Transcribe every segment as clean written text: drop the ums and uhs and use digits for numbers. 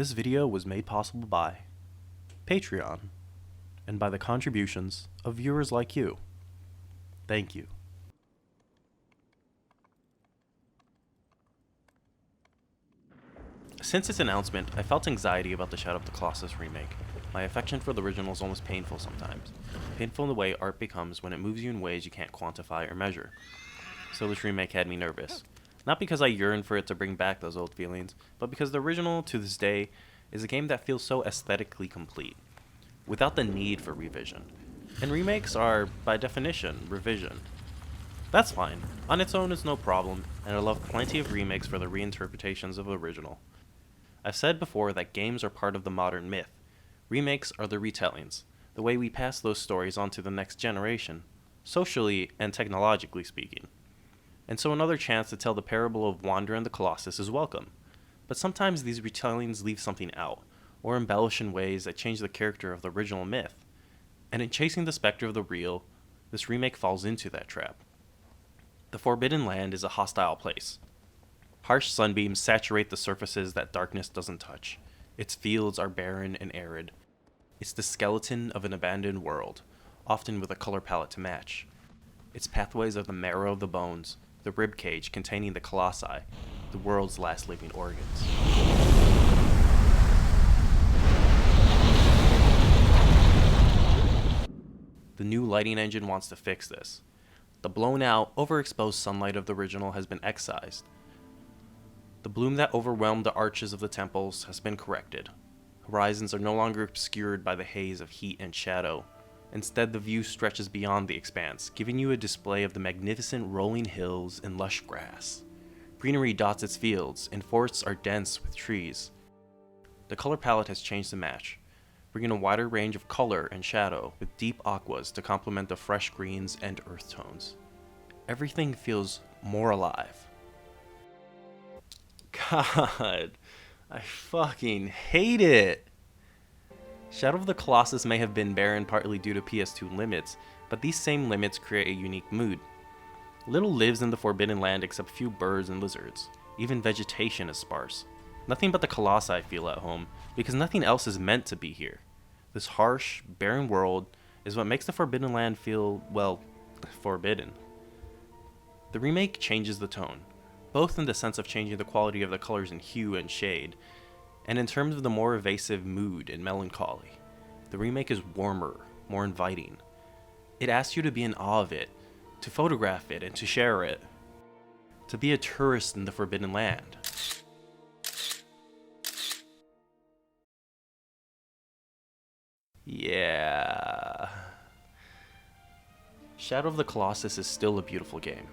This video was made possible by Patreon and by the contributions of viewers like you. Thank you. Since its announcement, I felt anxiety about the Shadow of the Colossus remake. My affection for the original is almost painful sometimes. Painful in the way art becomes when it moves you in ways you can't quantify or measure. So this remake had me nervous. Not because I yearn for it to bring back those old feelings, but because the original, to this day, is a game that feels so aesthetically complete, without the need for revision. And remakes are, by definition, revision. That's fine. On its own, it's no problem, and I love plenty of remakes for the reinterpretations of the original. I've said before that games are part of the modern myth. Remakes are the retellings, the way we pass those stories on to the next generation, socially and technologically speaking. And so another chance to tell the parable of Wander and the Colossus is welcome. But sometimes these retellings leave something out, or embellish in ways that change the character of the original myth. And in chasing the specter of the real, this remake falls into that trap. The Forbidden Land is a hostile place. Harsh sunbeams saturate the surfaces that darkness doesn't touch. Its fields are barren and arid. It's the skeleton of an abandoned world, often with a color palette to match. Its pathways are the marrow of the bones, the rib cage containing the colossi, the world's last living organs. The new lighting engine wants to fix this. The blown out, overexposed sunlight of the original has been excised. The bloom that overwhelmed the arches of the temples has been corrected. Horizons are no longer obscured by the haze of heat and shadow. Instead, the view stretches beyond the expanse, giving you a display of the magnificent rolling hills and lush grass. Greenery dots its fields, and forests are dense with trees. The color palette has changed to match, bringing a wider range of color and shadow with deep aquas to complement the fresh greens and earth tones. Everything feels more alive. God, I fucking hate it! Shadow of the Colossus may have been barren partly due to PS2 limits, but these same limits create a unique mood. Little lives in the Forbidden Land except a few birds and lizards. Even vegetation is sparse. Nothing but the Colossi feel at home, because nothing else is meant to be here. This harsh, barren world is what makes the Forbidden Land feel, well, forbidden. The remake changes the tone, both in the sense of changing the quality of the colors in hue and shade, and in terms of the more evasive mood and melancholy. The remake is warmer, more inviting. It asks you to be in awe of it, to photograph it and to share it, to be a tourist in the Forbidden Land. Yeah. Shadow of the Colossus is still a beautiful game.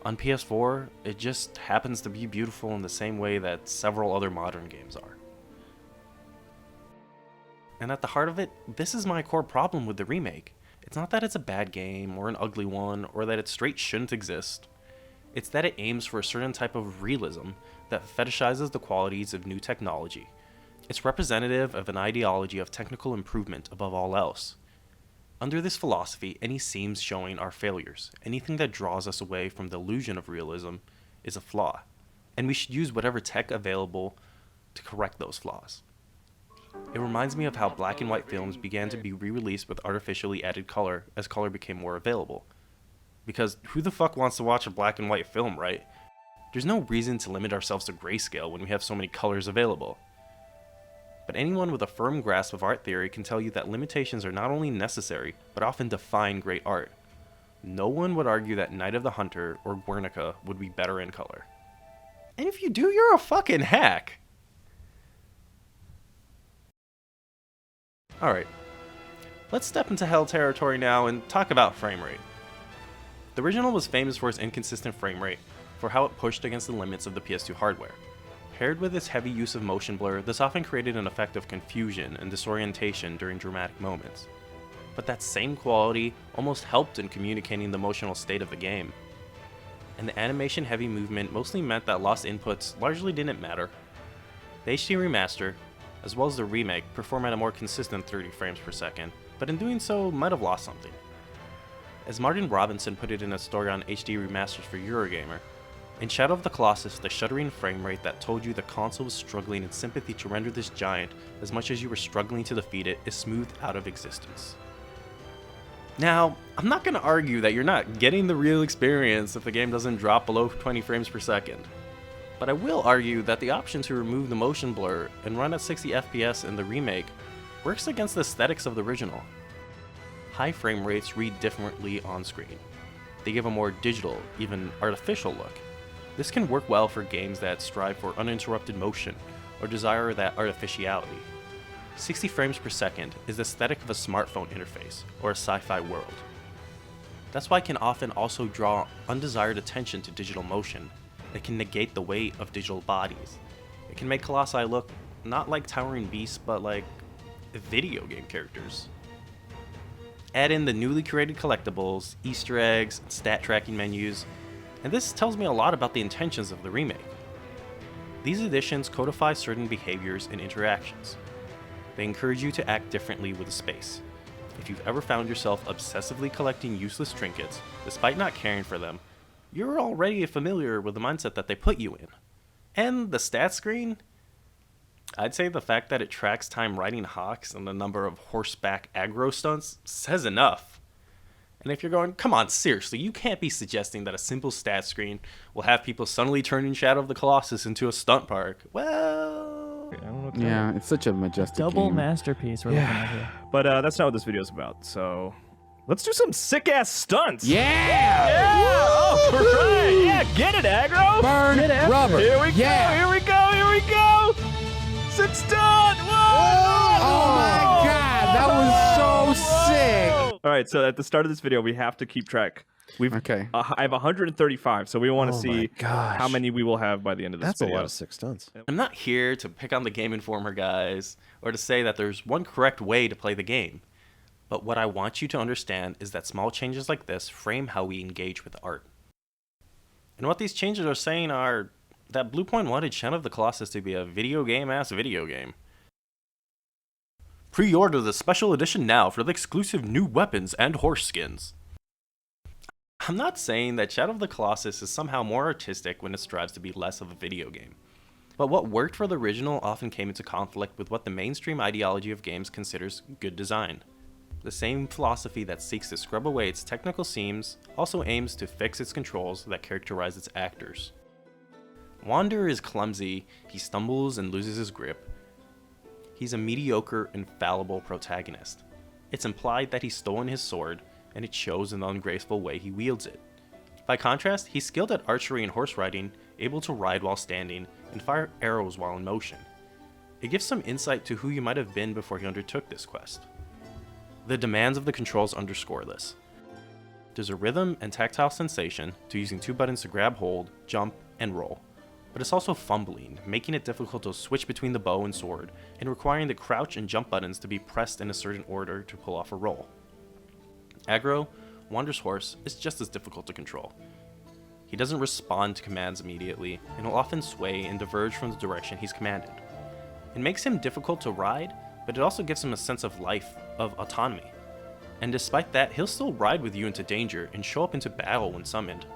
On PS4, it just happens to be beautiful in the same way that several other modern games are. And at the heart of it, this is my core problem with the remake. It's not that it's a bad game, or an ugly one, or that it straight shouldn't exist. It's that it aims for a certain type of realism that fetishizes the qualities of new technology. It's representative of an ideology of technical improvement above all else. Under this philosophy, any seams showing are failures. Anything that draws us away from the illusion of realism is a flaw, and we should use whatever tech available to correct those flaws. It reminds me of how black and white films began to be re-released with artificially added color as color became more available. Because who the fuck wants to watch a black and white film, right? There's no reason to limit ourselves to grayscale when we have so many colors available. But anyone with a firm grasp of art theory can tell you that limitations are not only necessary, but often define great art. No one would argue that Night of the Hunter or Guernica would be better in color. And if you do, you're a fucking hack! Alright, let's step into hell territory now and talk about frame rate. The original was famous for its inconsistent frame rate, for how it pushed against the limits of the PS2 hardware. Paired with its heavy use of motion blur, this often created an effect of confusion and disorientation during dramatic moments. But that same quality almost helped in communicating the emotional state of the game. And the animation-heavy movement mostly meant that lost inputs largely didn't matter. The HD remaster, as well as the remake, perform at a more consistent 30 frames per second, but in doing so might have lost something. As Martin Robinson put it in a story on HD remasters for Eurogamer, In Shadow of the Colossus, the shuddering frame rate that told you the console was struggling in sympathy to render this giant as much as you were struggling to defeat it is smoothed out of existence. Now, I'm not going to argue that you're not getting the real experience if the game doesn't drop below 20 frames per second, but I will argue that the option to remove the motion blur and run at 60 FPS in the remake works against the aesthetics of the original. High frame rates read differently on screen. They give a more digital, even artificial look. This can work well for games that strive for uninterrupted motion or desire that artificiality. 60 frames per second is the aesthetic of a smartphone interface or a sci-fi world. That's why it can often also draw undesired attention to digital motion. It can negate the weight of digital bodies. It can make Colossi look not like towering beasts, but like video game characters. Add in the newly created collectibles, Easter eggs, stat tracking menus, and this tells me a lot about the intentions of the remake. These additions codify certain behaviors and interactions. They encourage you to act differently with the space. If you've ever found yourself obsessively collecting useless trinkets, despite not caring for them, you're already familiar with the mindset that they put you in. And the stat screen? I'd say the fact that it tracks time riding hawks and the number of horseback aggro stunts says enough. And if you're going, come on, seriously, you can't be suggesting that a simple stat screen will have people suddenly turning Shadow of the Colossus into a stunt park. Well, I don't know what Yeah, it's such a majestic Double game. masterpiece we're looking at here. But that's not what this video is about. So let's do some sick ass stunts. Yeah! Yeah! All right! Yeah, get it, aggro! Burn Get it. rubber. Here we Yeah. go! Here we go! Here we go! Sick stunt! Whoa! Oh my god, that was so sick. All right, so at the start of this video, we have to keep track. Okay. I have 135, so we want to Oh see my gosh. how many we will have by the end of this That's video. a lot of sick stunts. I'm not here to pick on the Game Informer guys, or to say that there's one correct way to play the game. But what I want you to understand is that small changes like this frame how we engage with art. And what these changes are saying are that Bluepoint wanted Shadow of the Colossus to be a video game-ass video game. Pre-order the special edition now for the exclusive new weapons and horse skins. I'm not saying that Shadow of the Colossus is somehow more artistic when it strives to be less of a video game. But what worked for the original often came into conflict with what the mainstream ideology of games considers good design. The same philosophy that seeks to scrub away its technical seams also aims to fix its controls that characterize its actors. Wander is clumsy, he stumbles and loses his grip. He's a mediocre and fallible protagonist. It's implied that he's stolen his sword, and it shows in the ungraceful way he wields it. By contrast, he's skilled at archery and horse riding, able to ride while standing, and fire arrows while in motion. It gives some insight to who you might have been before he undertook this quest. The demands of the controls underscore this. There's a rhythm and tactile sensation to using two buttons to grab hold, jump, and roll. But it's also fumbling, making it difficult to switch between the bow and sword, and requiring the crouch and jump buttons to be pressed in a certain order to pull off a roll. Aggro, Wander's horse, is just as difficult to control. He doesn't respond to commands immediately, and will often sway and diverge from the direction he's commanded. It makes him difficult to ride, but it also gives him a sense of life, of autonomy. And despite that, he'll still ride with you into danger and show up into battle when summoned.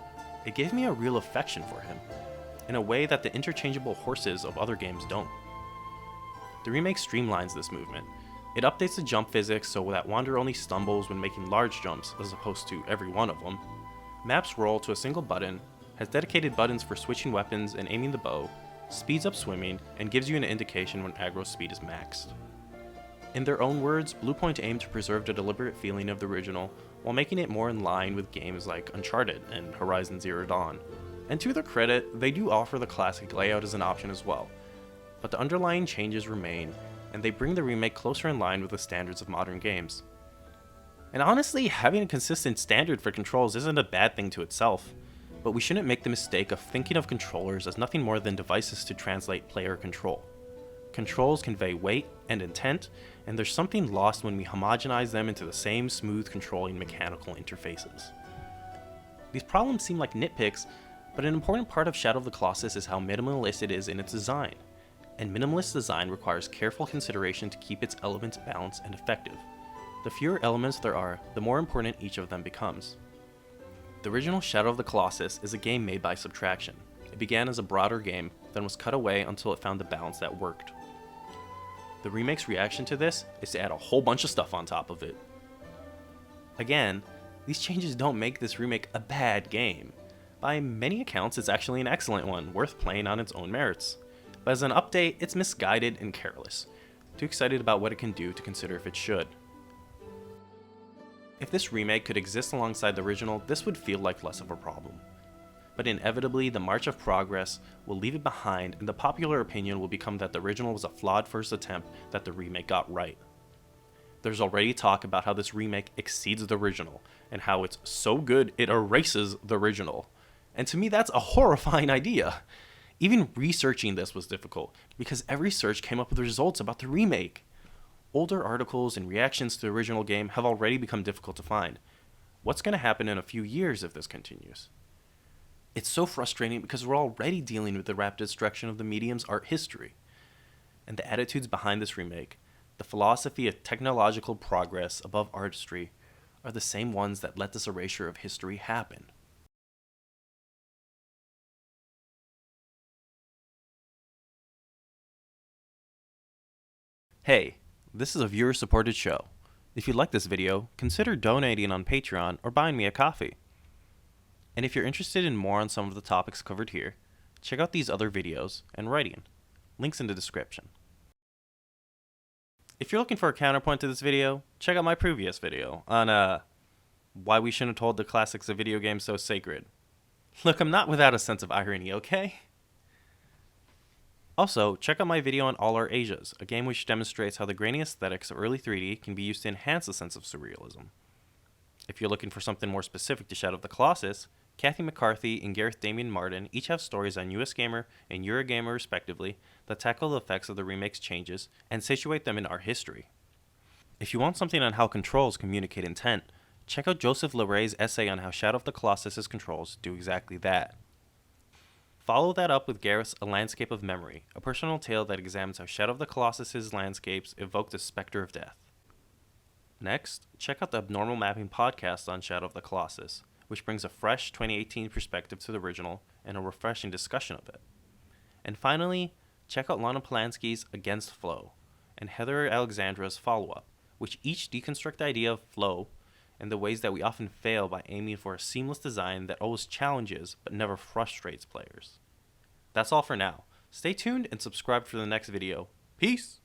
It gave me a real affection for him, in a way that the interchangeable horses of other games don't. The remake streamlines this movement. It updates the jump physics so that Wander only stumbles when making large jumps as opposed to every one of them. Maps roll to a single button, has dedicated buttons for switching weapons and aiming the bow, speeds up swimming, and gives you an indication when aggro's speed is maxed. In their own words, Bluepoint aimed to preserve the deliberate feeling of the original while making it more in line with games like Uncharted and Horizon Zero Dawn. And to their credit, they do offer the classic layout as an option as well. But the underlying changes remain, and they bring the remake closer in line with the standards of modern games. And honestly, having a consistent standard for controls isn't a bad thing to itself, but we shouldn't make the mistake of thinking of controllers as nothing more than devices to translate player control. Controls convey weight and intent, and there's something lost when we homogenize them into the same smooth controlling mechanical interfaces. These problems seem like nitpicks, but an important part of Shadow of the Colossus is how minimalist it is in its design. And minimalist design requires careful consideration to keep its elements balanced and effective. The fewer elements there are, the more important each of them becomes. The original Shadow of the Colossus is a game made by subtraction. It began as a broader game, then was cut away until it found the balance that worked. The remake's reaction to this is to add a whole bunch of stuff on top of it. Again, these changes don't make this remake a bad game. By many accounts, it's actually an excellent one, worth playing on its own merits. But as an update, it's misguided and careless. Too excited about what it can do to consider if it should. If this remake could exist alongside the original, this would feel like less of a problem. But inevitably, the march of progress will leave it behind, and the popular opinion will become that the original was a flawed first attempt that the remake got right. There's already talk about how this remake exceeds the original, and how it's so good it erases the original. And to me, that's a horrifying idea. Even researching this was difficult, because every search came up with results about the remake. Older articles and reactions to the original game have already become difficult to find. What's going to happen in a few years if this continues? It's so frustrating because we're already dealing with the rapid destruction of the medium's art history. And the attitudes behind this remake, the philosophy of technological progress above artistry, are the same ones that let this erasure of history happen. Hey, this is a viewer-supported show. If you like this video, consider donating on Patreon or buying me a coffee. And if you're interested in more on some of the topics covered here, check out these other videos and writing. Links in the description. If you're looking for a counterpoint to this video, check out my previous video on why we shouldn't hold the classics of video games so sacred. Look, I'm not without a sense of irony, okay? Also, check out my video on All Our Asias, a game which demonstrates how the grainy aesthetics of early 3D can be used to enhance the sense of surrealism. If you're looking for something more specific to Shadow of the Colossus, Kathy McCarthy and Gareth Damian Martin each have stories on US Gamer and Eurogamer respectively that tackle the effects of the remake's changes and situate them in art history. If you want something on how controls communicate intent, check out Joseph Laray's essay on how Shadow of the Colossus' controls do exactly that. Follow that up with Gareth's A Landscape of Memory, a personal tale that examines how Shadow of the Colossus' landscapes evoke the specter of death. Next, check out the Abnormal Mapping podcast on Shadow of the Colossus, which brings a fresh 2018 perspective to the original and a refreshing discussion of it. And finally, check out Lana Polanski's Against Flow and Heather Alexandra's follow-up, which each deconstruct the idea of flow and the ways that we often fail by aiming for a seamless design that always challenges but never frustrates players. That's all for now. Stay tuned and subscribe for the next video. Peace!